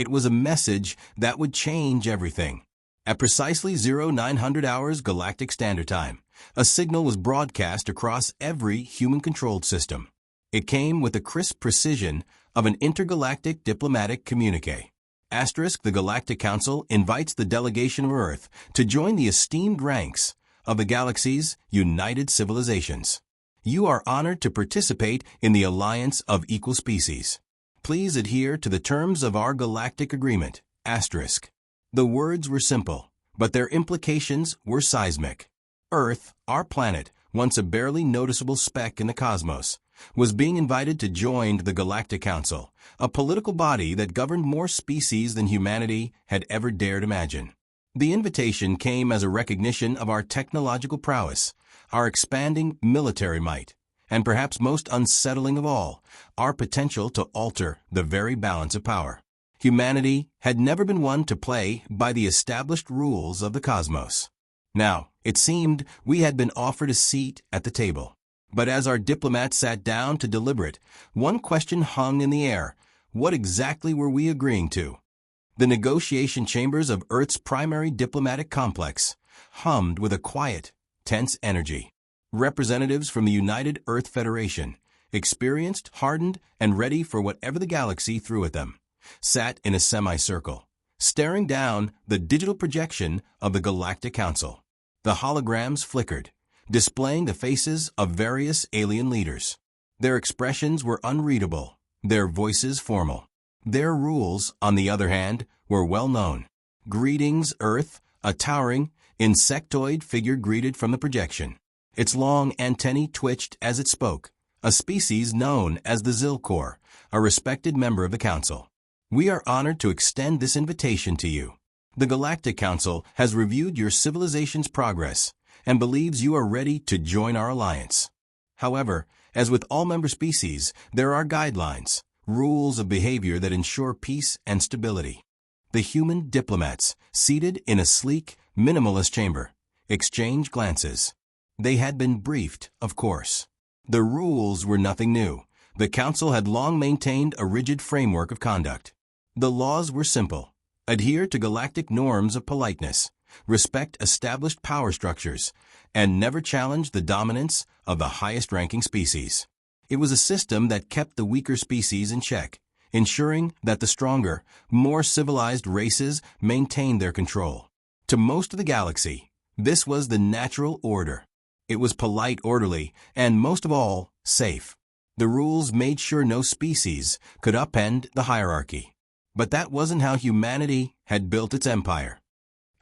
It was a message that would change everything. At precisely 0900 hours Galactic Standard Time, a signal was broadcast across every human-controlled system. It came with the crisp precision of an intergalactic diplomatic communique. The Galactic Council invites the delegation of Earth to join the esteemed ranks of the galaxy's united civilizations. You are honored to participate in the alliance of equal species. Please adhere to the terms of our galactic agreement. The words were simple, but their implications were seismic. Earth, our planet, once a barely noticeable speck in the cosmos, was being invited to join the Galactic Council, a political body that governed more species than humanity had ever dared imagine. The invitation came as a recognition of our technological prowess, our expanding military might, and perhaps most unsettling of all, our potential to alter the very balance of power. Humanity had never been one to play by the established rules of the cosmos. Now, it seemed we had been offered a seat at the table. But as our diplomats sat down to deliberate, one question hung in the air. What exactly were we agreeing to? The negotiation chambers of Earth's primary diplomatic complex hummed with a quiet, tense energy. Representatives from the United Earth Federation, experienced, hardened, and ready for whatever the galaxy threw at them, sat in a semicircle, staring down the digital projection of the Galactic Council. The holograms flickered, displaying the faces of various alien leaders. Their expressions were unreadable, their voices formal. Their rules, on the other hand, were well known. Greetings, Earth, a towering, insectoid figure greeted from the projection. Its long antennae twitched as it spoke, a species known as the Zilkor, a respected member of the Council. We are honored to extend this invitation to you. The Galactic Council has reviewed your civilization's progress and believes you are ready to join our alliance. However, as with all member species, there are guidelines, rules of behavior that ensure peace and stability. The human diplomats, seated in a sleek, minimalist chamber, exchanged glances. They had been briefed, of course. The rules were nothing new. The Council had long maintained a rigid framework of conduct. The laws were simple. Adhere to galactic norms of politeness, respect established power structures, and never challenge the dominance of the highest-ranking species. It was a system that kept the weaker species in check, ensuring that the stronger, more civilized races maintained their control. To most of the galaxy, this was the natural order. It was polite, orderly, and most of all, safe. The rules made sure no species could upend the hierarchy. But that wasn't how humanity had built its empire.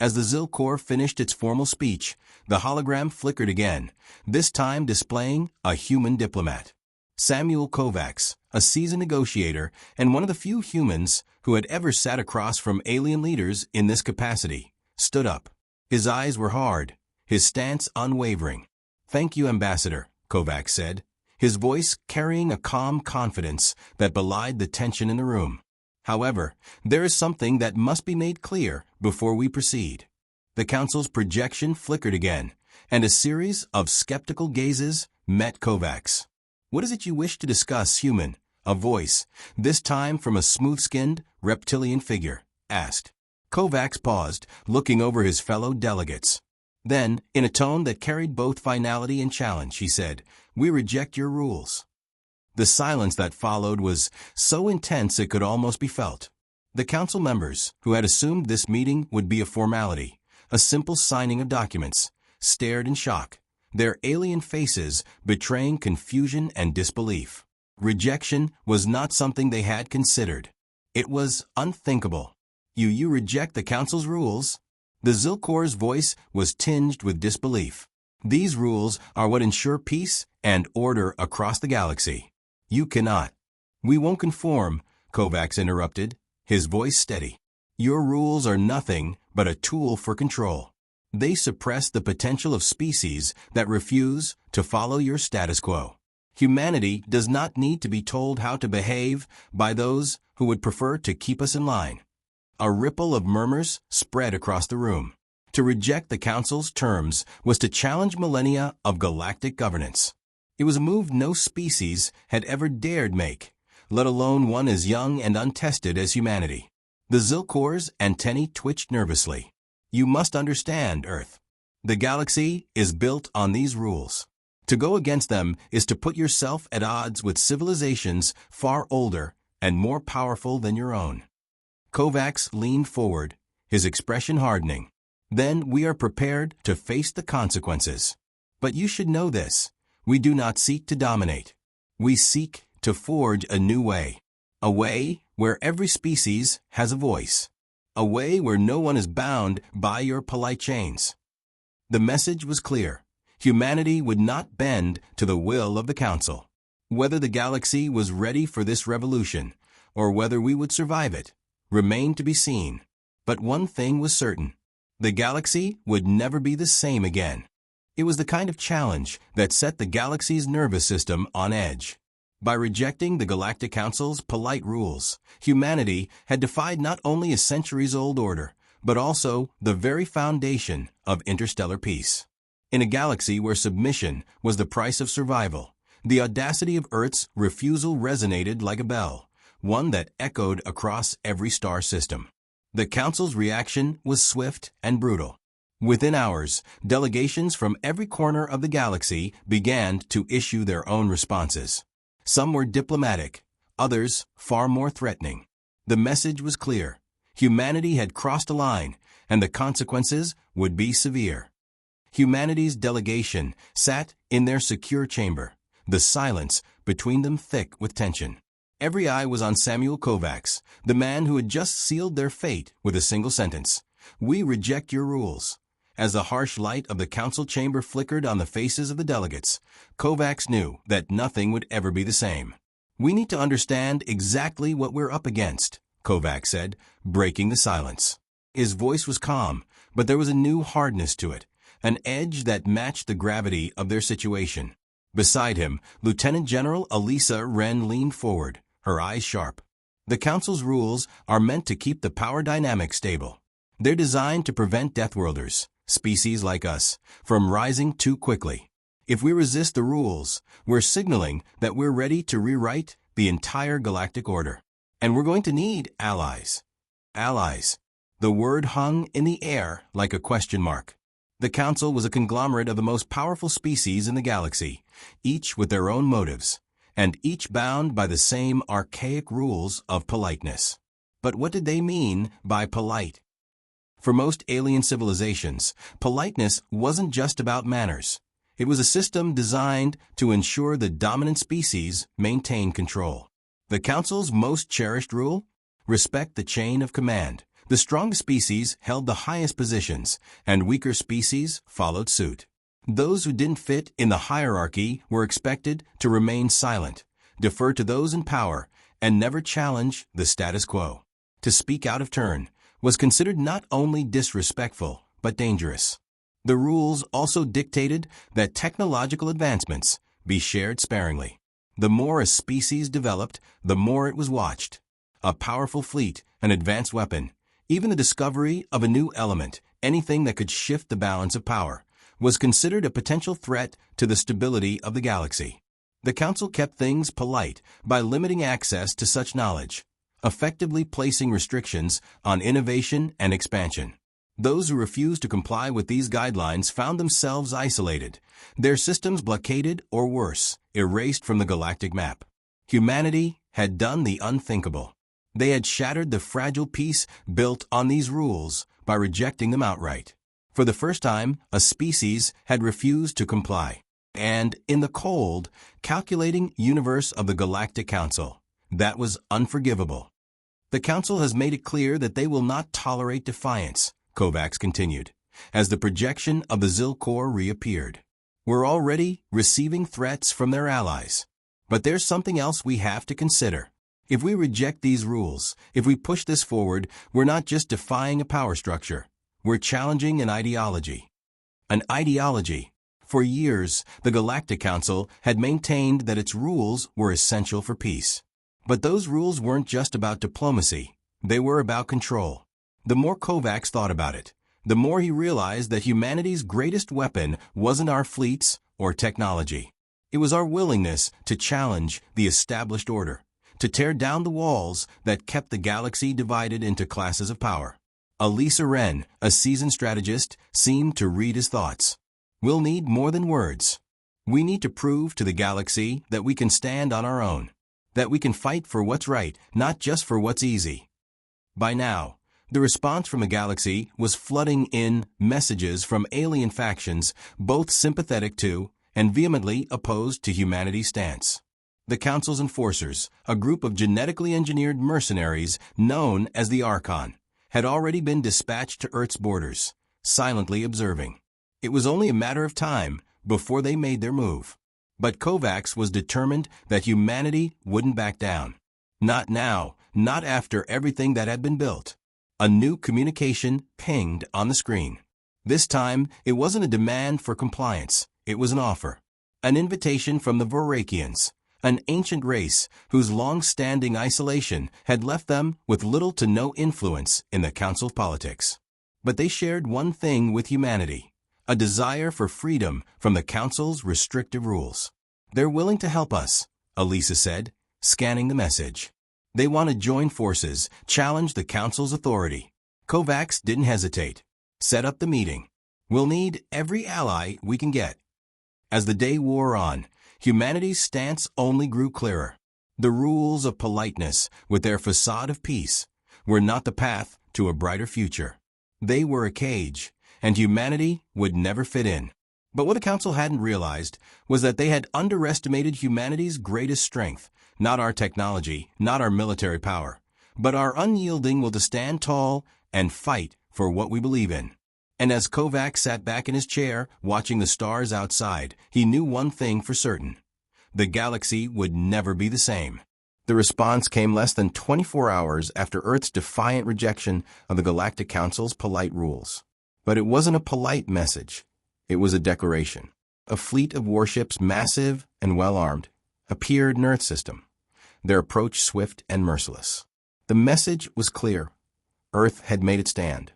As the Zilkor finished its formal speech, the hologram flickered again, this time displaying a human diplomat. Samuel Kovacs, a seasoned negotiator and one of the few humans who had ever sat across from alien leaders in this capacity, stood up. His eyes were hard, his stance unwavering. "Thank you, Ambassador," Kovacs said, his voice carrying a calm confidence that belied the tension in the room. "However, there is something that must be made clear before we proceed." The Council's projection flickered again, and a series of skeptical gazes met Kovacs. "What is it you wish to discuss, human?" a voice, this time from a smooth-skinned, reptilian figure, asked. Kovacs paused, looking over his fellow delegates. Then, in a tone that carried both finality and challenge, he said, "We reject your rules." The silence that followed was so intense it could almost be felt. The Council members, who had assumed this meeting would be a formality, a simple signing of documents, stared in shock, their alien faces betraying confusion and disbelief. Rejection was not something they had considered. It was unthinkable. You reject the Council's rules?" The Zilkor's voice was tinged with disbelief. "These rules are what ensure peace and order across the galaxy. You cannot." "We won't conform," Kovacs interrupted, his voice steady. "Your rules are nothing but a tool for control. They suppress the potential of species that refuse to follow your status quo. Humanity does not need to be told how to behave by those who would prefer to keep us in line." A ripple of murmurs spread across the room. To reject the Council's terms was to challenge millennia of galactic governance. It was a move no species had ever dared make, let alone one as young and untested as humanity. The Zilkor's antennae twitched nervously. You must understand, Earth. The galaxy is built on these rules. To go against them is to put yourself at odds with civilizations far older and more powerful than your own. Kovacs leaned forward, his expression hardening. Then we are prepared to face the consequences. But you should know this. We do not seek to dominate. We seek to forge a new way. A way where every species has a voice. A way where no one is bound by your polite chains. The message was clear. Humanity would not bend to the will of the Council. Whether the galaxy was ready for this revolution, or whether we would survive it, remained to be seen. But one thing was certain. The galaxy would never be the same again. It was the kind of challenge that set the galaxy's nervous system on edge. By rejecting the Galactic Council's polite rules, humanity had defied not only a centuries-old order, but also the very foundation of interstellar peace. In a galaxy where submission was the price of survival, the audacity of Earth's refusal resonated like a bell, one that echoed across every star system. The Council's reaction was swift and brutal. Within hours, delegations from every corner of the galaxy began to issue their own responses. Some were diplomatic, others far more threatening. The message was clear. Humanity had crossed a line, and the consequences would be severe. Humanity's delegation sat in their secure chamber, the silence between them thick with tension. Every eye was on Samuel Kovacs, the man who had just sealed their fate with a single sentence. We reject your rules. As the harsh light of the council chamber flickered on the faces of the delegates, Kovacs knew that nothing would ever be the same. We need to understand exactly what we're up against, Kovacs said, breaking the silence. His voice was calm, but there was a new hardness to it, an edge that matched the gravity of their situation. Beside him, Lieutenant General Elisa Wren leaned forward, her eyes sharp. The Council's rules are meant to keep the power dynamic stable. They're designed to prevent Deathworlders, species like us, from rising too quickly. If we resist the rules, we're signaling that we're ready to rewrite the entire galactic order. And we're going to need allies. Allies. The word hung in the air like a question mark. The Council was a conglomerate of the most powerful species in the galaxy, each with their own motives, and each bound by the same archaic rules of politeness. But what did they mean by polite? For most alien civilizations, politeness wasn't just about manners. It was a system designed to ensure the dominant species maintained control. The Council's most cherished rule? Respect the chain of command. The strongest species held the highest positions, and weaker species followed suit. Those who didn't fit in the hierarchy were expected to remain silent, defer to those in power, and never challenge the status quo. To speak out of turn was considered not only disrespectful, but dangerous. The rules also dictated that technological advancements be shared sparingly. The more a species developed, the more it was watched. A powerful fleet, an advanced weapon, even the discovery of a new element, anything that could shift the balance of power, was considered a potential threat to the stability of the galaxy. The Council kept things polite by limiting access to such knowledge, effectively placing restrictions on innovation and expansion. Those who refused to comply with these guidelines found themselves isolated, their systems blockaded or worse, erased from the galactic map. Humanity had done the unthinkable. They had shattered the fragile peace built on these rules by rejecting them outright. For the first time, a species had refused to comply. And in the cold, calculating universe of the Galactic Council, that was unforgivable. The Council has made it clear that they will not tolerate defiance, Kovacs continued, as the projection of the Zilkor reappeared. We're already receiving threats from their allies. But there's something else we have to consider. If we reject these rules, if we push this forward, we're not just defying a power structure. We're challenging an ideology. An ideology. For years, the Galactic Council had maintained that its rules were essential for peace. But those rules weren't just about diplomacy. They were about control. The more Kovacs thought about it, the more he realized that humanity's greatest weapon wasn't our fleets or technology. It was our willingness to challenge the established order, to tear down the walls that kept the galaxy divided into classes of power. Elisa Wren, a seasoned strategist, seemed to read his thoughts. We'll need more than words. We need to prove to the galaxy that we can stand on our own, that we can fight for what's right, not just for what's easy. By now, the response from the galaxy was flooding in messages from alien factions, both sympathetic to and vehemently opposed to humanity's stance. The Council's enforcers, a group of genetically engineered mercenaries known as the Archon, had already been dispatched to Earth's borders, silently observing. It was only a matter of time before they made their move. But Kovacs was determined that humanity wouldn't back down. Not now, not after everything that had been built. A new communication pinged on the screen. This time, it wasn't a demand for compliance. It was an offer. An invitation from the Vorakians, an ancient race whose long-standing isolation had left them with little to no influence in the Council politics. But they shared one thing with humanity, a desire for freedom from the Council's restrictive rules. They're willing to help us, Elisa said, scanning the message. They want to join forces, challenge the Council's authority. Kovacs didn't hesitate. Set up the meeting. We'll need every ally we can get. As the day wore on, humanity's stance only grew clearer. The rules of politeness, with their facade of peace, were not the path to a brighter future. They were a cage, and humanity would never fit in. But what the Council hadn't realized was that they had underestimated humanity's greatest strength, not our technology, not our military power, but our unyielding will to stand tall and fight for what we believe in. And as Kovacs sat back in his chair, watching the stars outside, he knew one thing for certain. The galaxy would never be the same. The response came less than 24 hours after Earth's defiant rejection of the Galactic Council's polite rules. But it wasn't a polite message. It was a declaration. A fleet of warships, massive and well-armed, appeared in Earth's system, their approach swift and merciless. The message was clear. Earth had made its stand.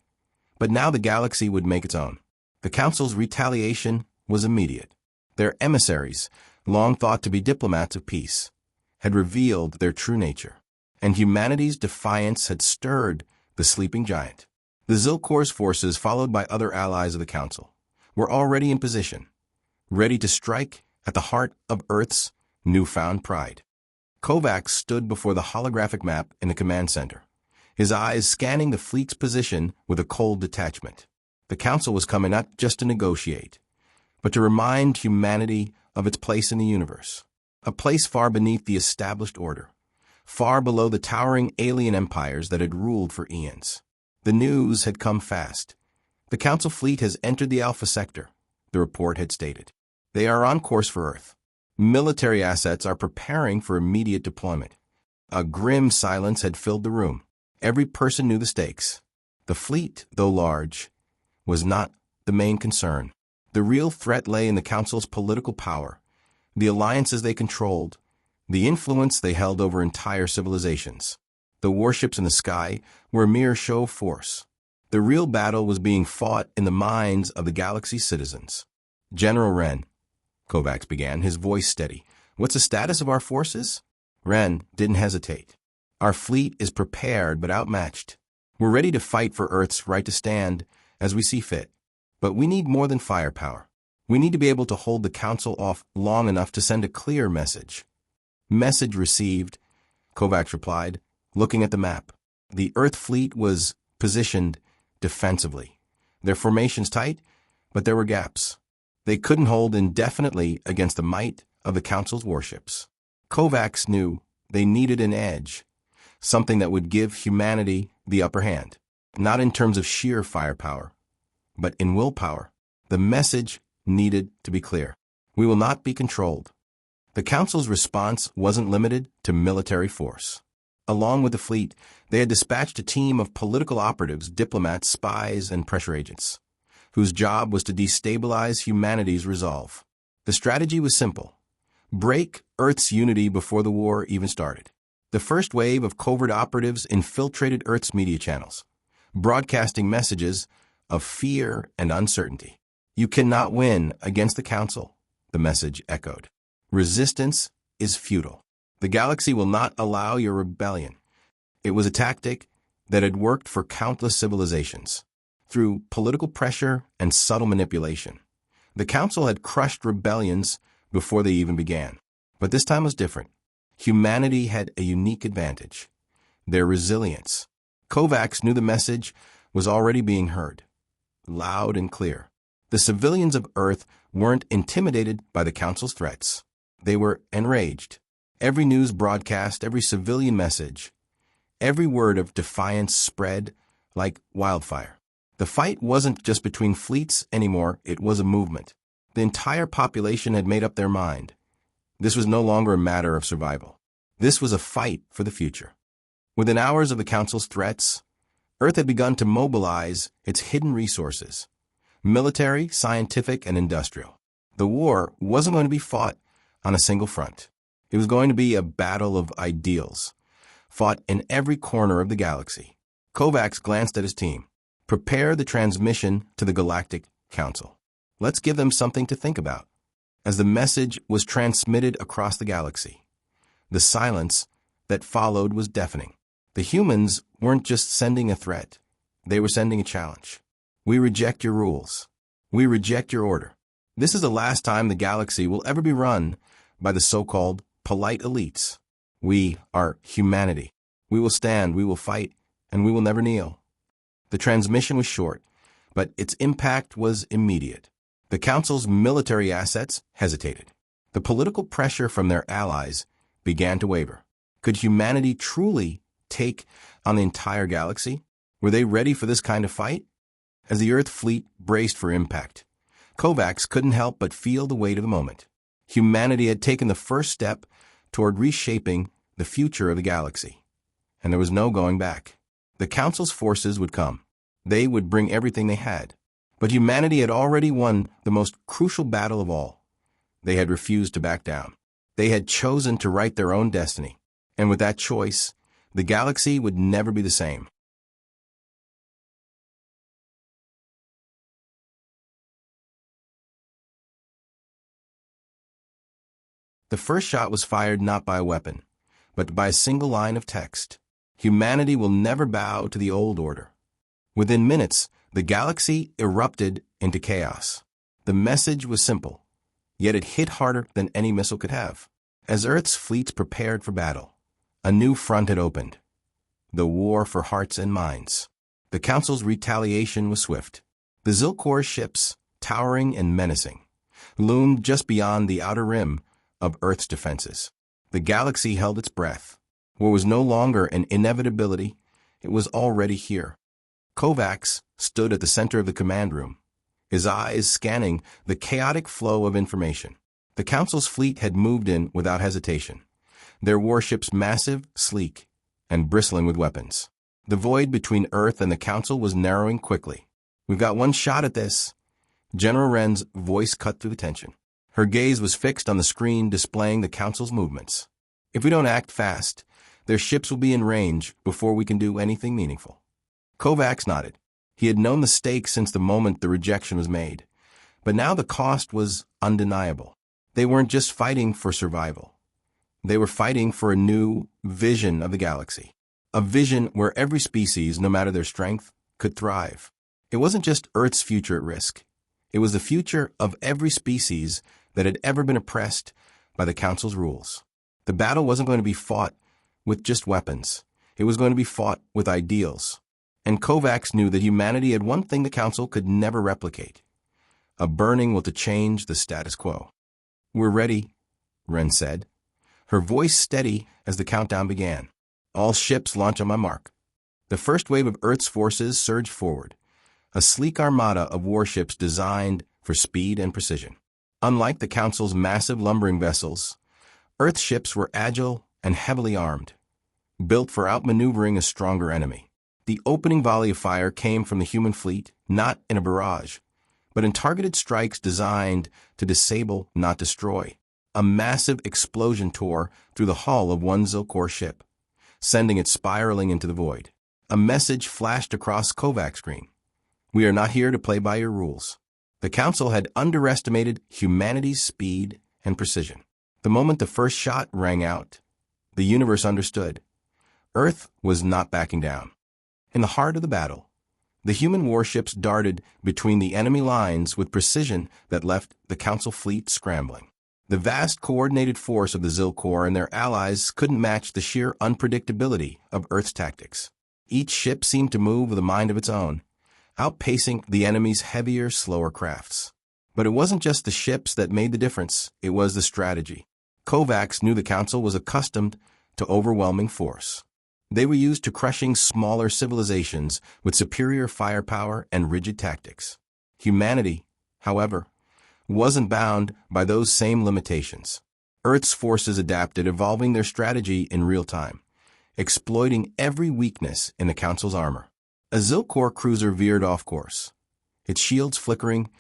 But now the galaxy would make its own. The Council's retaliation was immediate. Their emissaries, long thought to be diplomats of peace, had revealed their true nature, and humanity's defiance had stirred the sleeping giant. The Zilkor's forces, followed by other allies of the Council, were already in position, ready to strike at the heart of Earth's newfound pride. Kovacs stood before the holographic map in the command center, his eyes scanning the fleet's position with a cold detachment. The Council was coming not just to negotiate, but to remind humanity of its place in the universe, a place far beneath the established order, far below the towering alien empires that had ruled for eons. The news had come fast. The Council fleet has entered the Alpha Sector, the report had stated. They are on course for Earth. Military assets are preparing for immediate deployment. A grim silence had filled the room. Every person knew the stakes. The fleet, though large, was not the main concern. The real threat lay in the Council's political power, the alliances they controlled, the influence they held over entire civilizations. The warships in the sky were a mere show of force. The real battle was being fought in the minds of the galaxy's citizens. General Wren, Kovacs began, his voice steady. What's the status of our forces? Wren didn't hesitate. Our fleet is prepared but outmatched. We're ready to fight for Earth's right to stand as we see fit. But we need more than firepower. We need to be able to hold the Council off long enough to send a clear message. Message received, Kovacs replied, looking at the map. The Earth fleet was positioned defensively. Their formations tight, but there were gaps. They couldn't hold indefinitely against the might of the Council's warships. Kovacs knew they needed an edge, something that would give humanity the upper hand, not in terms of sheer firepower, but in willpower. The message needed to be clear. We will not be controlled. The Council's response wasn't limited to military force. Along with the fleet, they had dispatched a team of political operatives, diplomats, spies, and pressure agents, whose job was to destabilize humanity's resolve. The strategy was simple. Break Earth's unity before the war even started. The first wave of covert operatives infiltrated Earth's media channels, broadcasting messages of fear and uncertainty. You cannot win against the Council, the message echoed. Resistance is futile. The galaxy will not allow your rebellion. It was a tactic that had worked for countless civilizations. Through political pressure and subtle manipulation, the Council had crushed rebellions before they even began. But this time was different. Humanity had a unique advantage: their resilience. Kovacs knew the message was already being heard, loud and clear. The civilians of Earth weren't intimidated by the Council's threats. They were enraged. Every news broadcast, every civilian message, every word of defiance spread like wildfire. The fight wasn't just between fleets anymore, it was a movement. The entire population had made up their mind. This was no longer a matter of survival. This was a fight for the future. Within hours of the Council's threats, Earth had begun to mobilize its hidden resources: military, scientific, and industrial. The war wasn't going to be fought on a single front. It was going to be a battle of ideals, fought in every corner of the galaxy. Kovacs glanced at his team. Prepare the transmission to the Galactic Council. Let's give them something to think about. As the message was transmitted across the galaxy, the silence that followed was deafening. The humans weren't just sending a threat. They were sending a challenge. We reject your rules. We reject your order. This is the last time the galaxy will ever be run by the so-called polite elites. We are humanity. We will stand, we will fight, and we will never kneel. The transmission was short, but its impact was immediate. The Council's military assets hesitated. The political pressure from their allies began to waver. Could humanity truly take on the entire galaxy? Were they ready for this kind of fight? As the Earth fleet braced for impact, Kovacs couldn't help but feel the weight of the moment. Humanity had taken the first step toward reshaping the future of the galaxy, and there was no going back. The Council's forces would come. They would bring everything they had. But humanity had already won the most crucial battle of all. They had refused to back down. They had chosen to write their own destiny. And with that choice, the galaxy would never be the same. The first shot was fired not by a weapon, but by a single line of text. Humanity will never bow to the old order. Within minutes, the galaxy erupted into chaos. The message was simple, yet it hit harder than any missile could have. As Earth's fleets prepared for battle, a new front had opened: the war for hearts and minds. The Council's retaliation was swift. The Zilkor ships, towering and menacing, loomed just beyond the outer rim of Earth's defenses. The galaxy held its breath. War was no longer an inevitability, it was already here. Kovacs stood at the center of the command room, his eyes scanning the chaotic flow of information. The Council's fleet had moved in without hesitation, their warships massive, sleek, and bristling with weapons. The void between Earth and the Council was narrowing quickly. "We've got one shot at this." General Wren's voice cut through the tension. Her gaze was fixed on the screen displaying the Council's movements. "If we don't act fast, their ships will be in range before we can do anything meaningful." Kovacs nodded. He had known the stakes since the moment the rejection was made. But now the cost was undeniable. They weren't just fighting for survival. They were fighting for a new vision of the galaxy. A vision where every species, no matter their strength, could thrive. It wasn't just Earth's future at risk. It was the future of every species that had ever been oppressed by the Council's rules. The battle wasn't going to be fought with just weapons. It was going to be fought with ideals. And Kovacs knew that humanity had one thing the Council could never replicate: a burning will to change the status quo. "We're ready," Wren said, her voice steady as the countdown began. "All ships launch on my mark." The first wave of Earth's forces surged forward, a sleek armada of warships designed for speed and precision. Unlike the Council's massive lumbering vessels, Earth ships were agile and heavily armed, built for outmaneuvering a stronger enemy. The opening volley of fire came from the human fleet, not in a barrage, but in targeted strikes designed to disable, not destroy. A massive explosion tore through the hull of one Zilkor ship, sending it spiraling into the void. A message flashed across Kovacs' screen: "We are not here to play by your rules." The Council had underestimated humanity's speed and precision. The moment the first shot rang out, The universe understood. Earth was not backing down. In the heart of the battle, the human warships darted between the enemy lines with precision that left the Council fleet scrambling. The vast coordinated force of the Zil Corps and their allies couldn't match the sheer unpredictability of Earth's tactics. Each ship seemed to move with a mind of its own, outpacing the enemy's heavier, slower crafts. But it wasn't just the ships that made the difference, it was the strategy. Kovacs knew the Council was accustomed to overwhelming force. They were used to crushing smaller civilizations with superior firepower and rigid tactics. Humanity, however, wasn't bound by those same limitations. Earth's forces adapted, evolving their strategy in real time, exploiting every weakness in the Council's armor. A Zil Corps cruiser veered off course, its shields flickering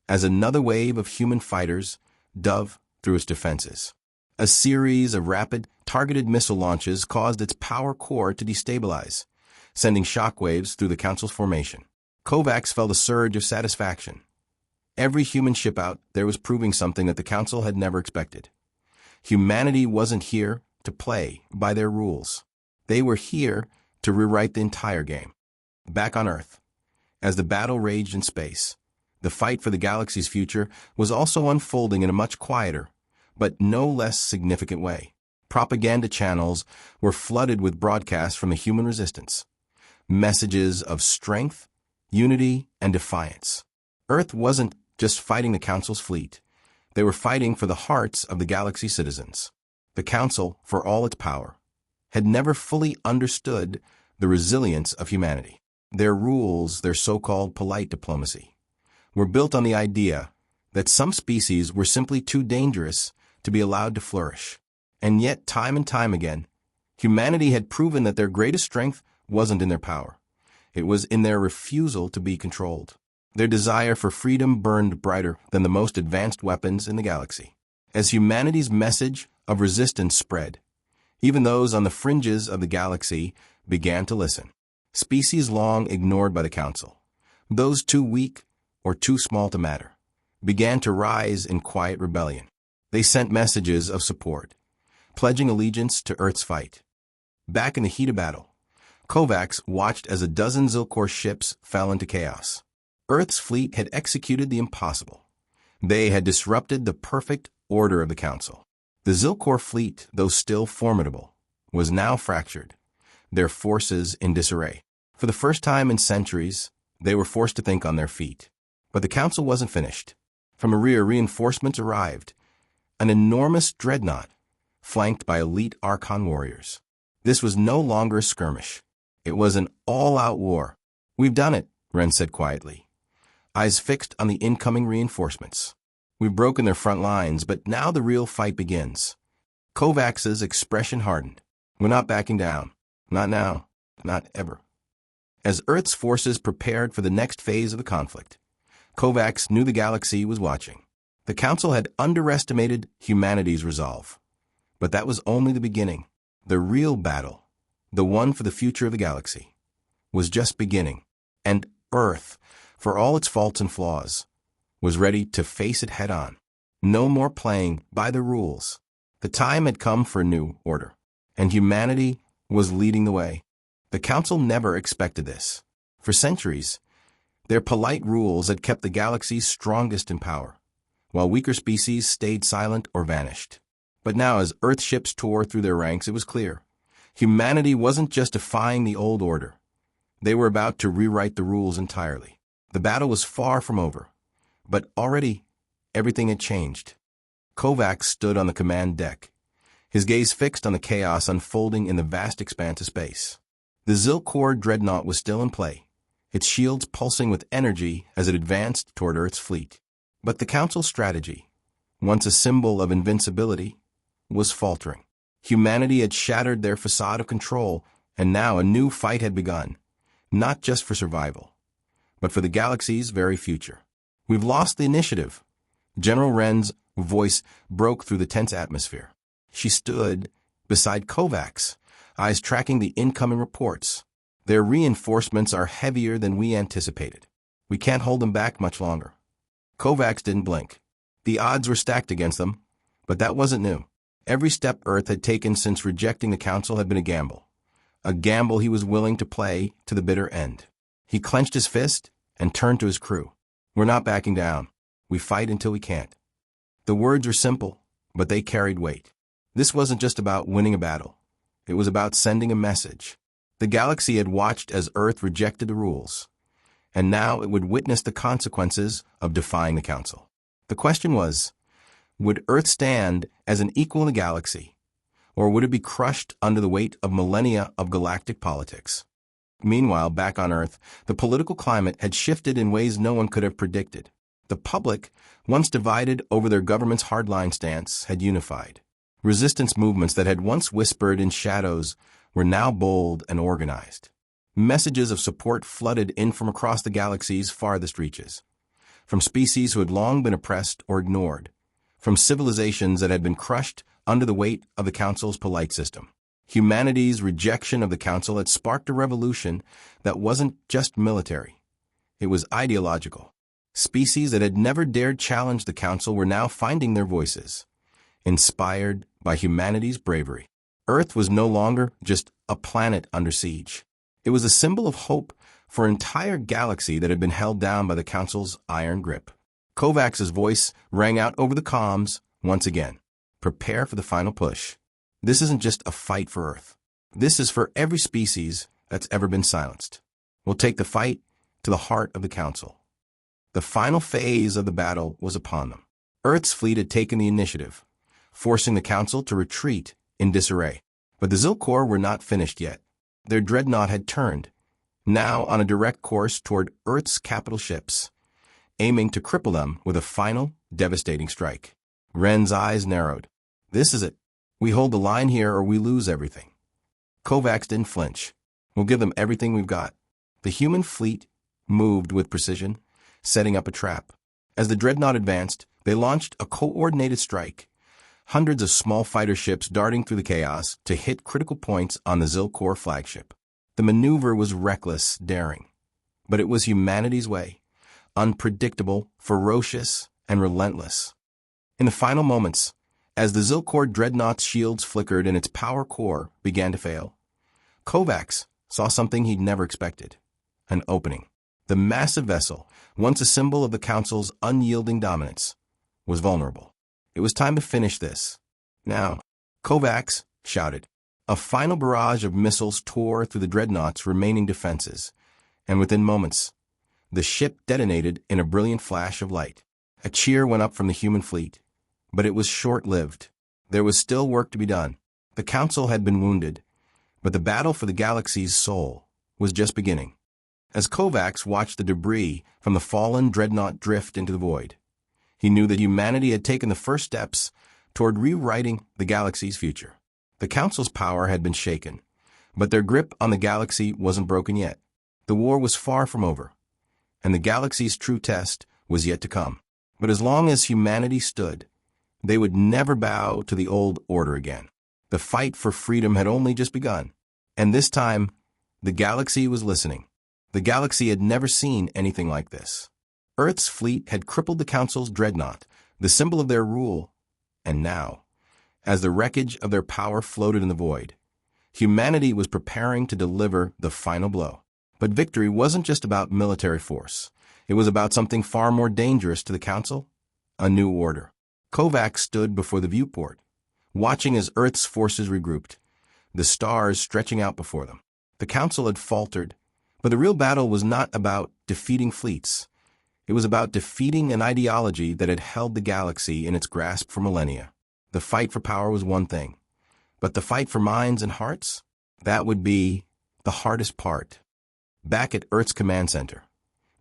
as another wave of human fighters dove through its defenses. A series of rapid, targeted missile launches caused its power core to destabilize, sending shockwaves through the Council's formation. Kovacs felt a surge of satisfaction. Every human ship out there was proving something that the Council had never expected. Humanity wasn't here to play by their rules. They were here to rewrite the entire game. Back on Earth, as the battle raged in space, the fight for the galaxy's future was also unfolding in a much quieter, but no less significant way. Propaganda channels were flooded with broadcasts from the human resistance, messages of strength, unity, and defiance. Earth wasn't just fighting the Council's fleet. They were fighting for the hearts of the galaxy's citizens. The Council, for all its power, had never fully understood the resilience of humanity. Their rules, their so-called polite diplomacy, were built on the idea that some species were simply too dangerous to be allowed to flourish. And yet, time and time again, humanity had proven that their greatest strength wasn't in their power. It was in their refusal to be controlled. Their desire for freedom burned brighter than the most advanced weapons in the galaxy. As humanity's message of resistance spread, even those on the fringes of the galaxy began to listen. Species long ignored by the Council, those too weak or too small to matter, began to rise in quiet rebellion. They sent messages of support, pledging allegiance to Earth's fight. Back in the heat of battle, Kovacs watched as a dozen Zil Corps ships fell into chaos. Earth's fleet had executed the impossible. They had disrupted the perfect order of the Council. The Zil Corps fleet, though still formidable, was now fractured, their forces in disarray. For the first time in centuries, they were forced to think on their feet. But the Council wasn't finished. From a rear, reinforcements arrived, an enormous dreadnought, flanked by elite Archon warriors. This was no longer a skirmish. It was an all-out war. "We've done it," Ren said quietly, eyes fixed on the incoming reinforcements. "We've broken their front lines, but now the real fight begins." Kovacs's expression hardened. "We're not backing down. Not now. Not ever." As Earth's forces prepared for the next phase of the conflict, Kovacs knew the galaxy was watching. The Council had underestimated humanity's resolve. But that was only the beginning. The real battle, the one for the future of the galaxy, was just beginning. And Earth, for all its faults and flaws, was ready to face it head-on. No more playing by the rules. The time had come for a new order, and humanity was leading the way. The Council never expected this. For centuries, their polite rules had kept the galaxy's strongest in power, while weaker species stayed silent or vanished. But now, as Earth ships tore through their ranks, it was clear. Humanity wasn't just defying the old order. They were about to rewrite the rules entirely. The battle was far from over, but already everything had changed. Kovacs stood on the command deck, his gaze fixed on the chaos unfolding in the vast expanse of space. The Zil Corps dreadnought was still in play, its shields pulsing with energy as it advanced toward Earth's fleet. But the Council's strategy, once a symbol of invincibility, was faltering. Humanity had shattered their facade of control, and now a new fight had begun, not just for survival, but for the galaxy's very future. "We've lost the initiative." General Wren's voice broke through the tense atmosphere. She stood beside Kovacs, eyes tracking the incoming reports. "Their reinforcements are heavier than we anticipated. We can't hold them back much longer." Kovacs didn't blink. The odds were stacked against them, but that wasn't new. Every step Earth had taken since rejecting the Council had been a gamble he was willing to play to the bitter end. He clenched his fist and turned to his crew. "We're not backing down. We fight until we can't." The words were simple, but they carried weight. This wasn't just about winning a battle. It was about sending a message. The galaxy had watched as Earth rejected the rules, and now it would witness the consequences of defying the Council. The question was, would Earth stand as an equal in the galaxy, or would it be crushed under the weight of millennia of galactic politics? Meanwhile, back on Earth, the political climate had shifted in ways no one could have predicted. The public, once divided over their government's hardline stance, had unified. Resistance movements that had once whispered in shadows were now bold and organized. Messages of support flooded in from across the galaxy's farthest reaches, from species who had long been oppressed or ignored, from civilizations that had been crushed under the weight of the Council's polite system. Humanity's rejection of the Council had sparked a revolution that wasn't just military. It was ideological. Species that had never dared challenge the Council were now finding their voices, inspired by humanity's bravery. Earth was no longer just a planet under siege. It was a symbol of hope for an entire galaxy that had been held down by the Council's iron grip. Kovacs's voice rang out over the comms once again. "Prepare for the final push. This isn't just a fight for Earth. This is for every species that's ever been silenced. We'll take the fight to the heart of the Council." The final phase of the battle was upon them. Earth's fleet had taken the initiative, forcing the Council to retreat in disarray. But the Zilkor were not finished yet. Their dreadnought had turned, now on a direct course toward Earth's capital ships, aiming to cripple them with a final, devastating strike. Ren's eyes narrowed. "This is it. We hold the line here or we lose everything." Kovacs didn't flinch. "We'll give them everything we've got." The human fleet moved with precision, setting up a trap. As the dreadnought advanced, they launched a coordinated strike, hundreds of small fighter ships darting through the chaos to hit critical points on the Zilkor flagship. The maneuver was reckless, daring, but it was humanity's way, unpredictable, ferocious, and relentless. In the final moments, as the Zilkor dreadnought's shields flickered and its power core began to fail, Kovacs saw something he'd never expected: an opening. The massive vessel, once a symbol of the Council's unyielding dominance, was vulnerable. It was time to finish this. Now, Kovacs shouted. A final barrage of missiles tore through the dreadnought's remaining defenses, and within moments, the ship detonated in a brilliant flash of light. A cheer went up from the human fleet, but it was short-lived. There was still work to be done. The Council had been wounded, but the battle for the galaxy's soul was just beginning. As Kovacs watched the debris from the fallen dreadnought drift into the void, he knew that humanity had taken the first steps toward rewriting the galaxy's future. The Council's power had been shaken, but their grip on the galaxy wasn't broken yet. The war was far from over, and the galaxy's true test was yet to come. But as long as humanity stood, they would never bow to the old order again. The fight for freedom had only just begun, and this time, the galaxy was listening. The galaxy had never seen anything like this. Earth's fleet had crippled the Council's dreadnought, the symbol of their rule, and now, as the wreckage of their power floated in the void, humanity was preparing to deliver the final blow. But victory wasn't just about military force. It was about something far more dangerous to the Council: a new order. Kovacs stood before the viewport, watching as Earth's forces regrouped, the stars stretching out before them. The Council had faltered, but the real battle was not about defeating fleets. It was about defeating an ideology that had held the galaxy in its grasp for millennia. The fight for power was one thing, but the fight for minds and hearts? That would be the hardest part. Back at Earth's command center,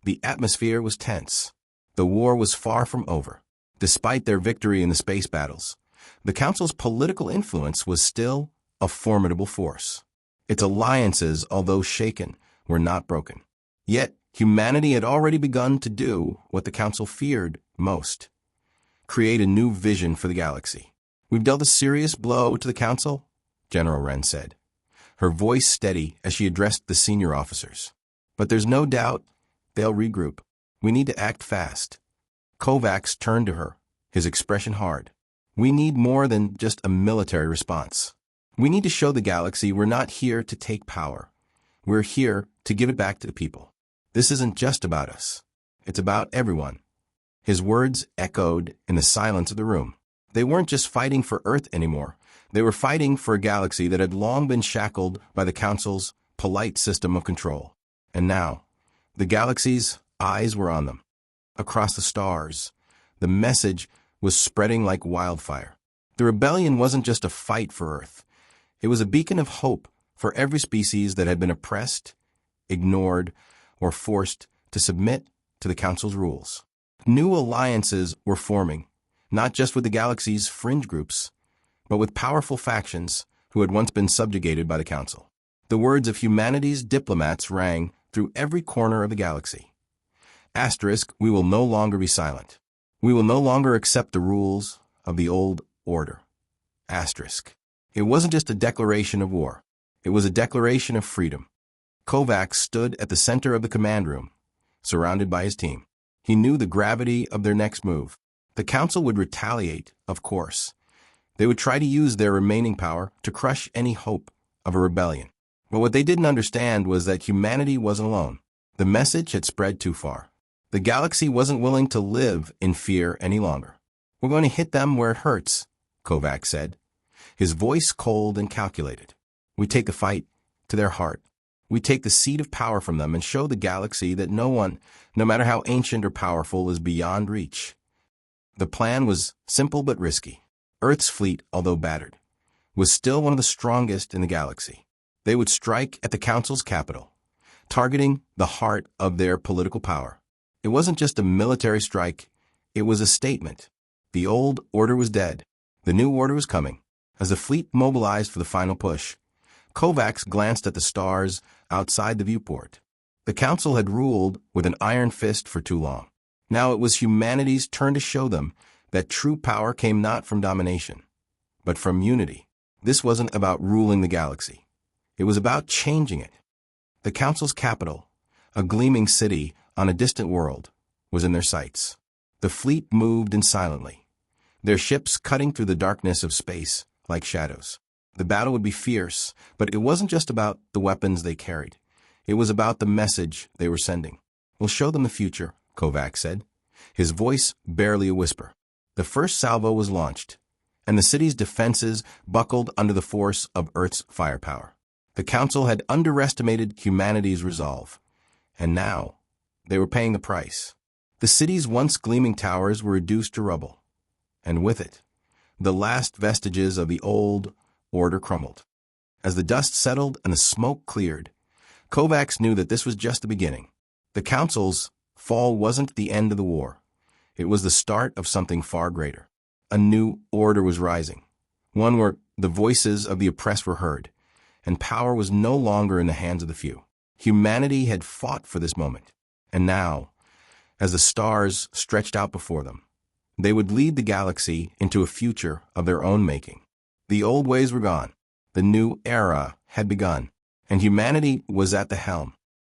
the atmosphere was tense. The war was far from over. Despite their victory in the space battles, the Council's political influence was still a formidable force. Its alliances, although shaken, were not broken. Yet, humanity had already begun to do what the Council feared most: create a new vision for the galaxy. "We've dealt a serious blow to the Council," General Ren said, her voice steady as she addressed the senior officers. "But there's no doubt they'll regroup. We need to act fast." Kovacs turned to her, his expression hard. We need more than just a military response. We need to show the galaxy we're not here to take power. We're here to give it back to the people. This isn't just about us. It's about everyone. His words echoed in the silence of the room. They weren't just fighting for Earth anymore. They were fighting for a galaxy that had long been shackled by the Council's polite system of control. And now, the galaxy's eyes were on them. Across the stars, the message was spreading like wildfire. The rebellion wasn't just a fight for Earth. It was a beacon of hope for every species that had been oppressed, ignored, or forced to submit to the Council's rules. New alliances were forming, not just with the galaxy's fringe groups, but with powerful factions who had once been subjugated by the Council. The words of humanity's diplomats rang through every corner of the galaxy. Asterisk, we will no longer be silent. We will no longer accept the rules of the old order. Asterisk. It wasn't just a declaration of war. It was a declaration of freedom. Kovacs stood at the center of the command room, surrounded by his team. He knew the gravity of their next move. The Council would retaliate, of course. They would try to use their remaining power to crush any hope of a rebellion. But what they didn't understand was that humanity wasn't alone. The message had spread too far. The galaxy wasn't willing to live in fear any longer. We're going to hit them where it hurts, Kovacs said, his voice cold and calculated. We take the fight to their heart. We take the seat of power from them and show the galaxy that no one, no matter how ancient or powerful, is beyond reach. The plan was simple but risky. Earth's fleet, although battered, was still one of the strongest in the galaxy. They would strike at the Council's capital, targeting the heart of their political power. It wasn't just a military strike, it was a statement. The old order was dead. The new order was coming. As the fleet mobilized for the final push, Kovacs glanced at the stars outside the viewport. The Council had ruled with an iron fist for too long. Now it was humanity's turn to show them that true power came not from domination, but from unity. This wasn't about ruling the galaxy. It was about changing it. The Council's capital, a gleaming city on a distant world, was in their sights. The fleet moved in silently, their ships cutting through the darkness of space like shadows. The battle would be fierce, but it wasn't just about the weapons they carried. It was about the message they were sending. We'll show them the future, Kovacs said, his voice barely a whisper. The first salvo was launched, and the city's defenses buckled under the force of Earth's firepower. The Council had underestimated humanity's resolve, and now they were paying the price. The city's once gleaming towers were reduced to rubble, and with it, the last vestiges of the old order crumbled. As the dust settled and the smoke cleared, Kovacs knew that this was just the beginning. The Council's fall wasn't the end of the war. It was the start of something far greater. A new order was rising, one where the voices of the oppressed were heard, and power was no longer in the hands of the few. Humanity had fought for this moment, and now, as the stars stretched out before them, they would lead the galaxy into a future of their own making. The old ways were gone. The new era had begun, and humanity was at the helm.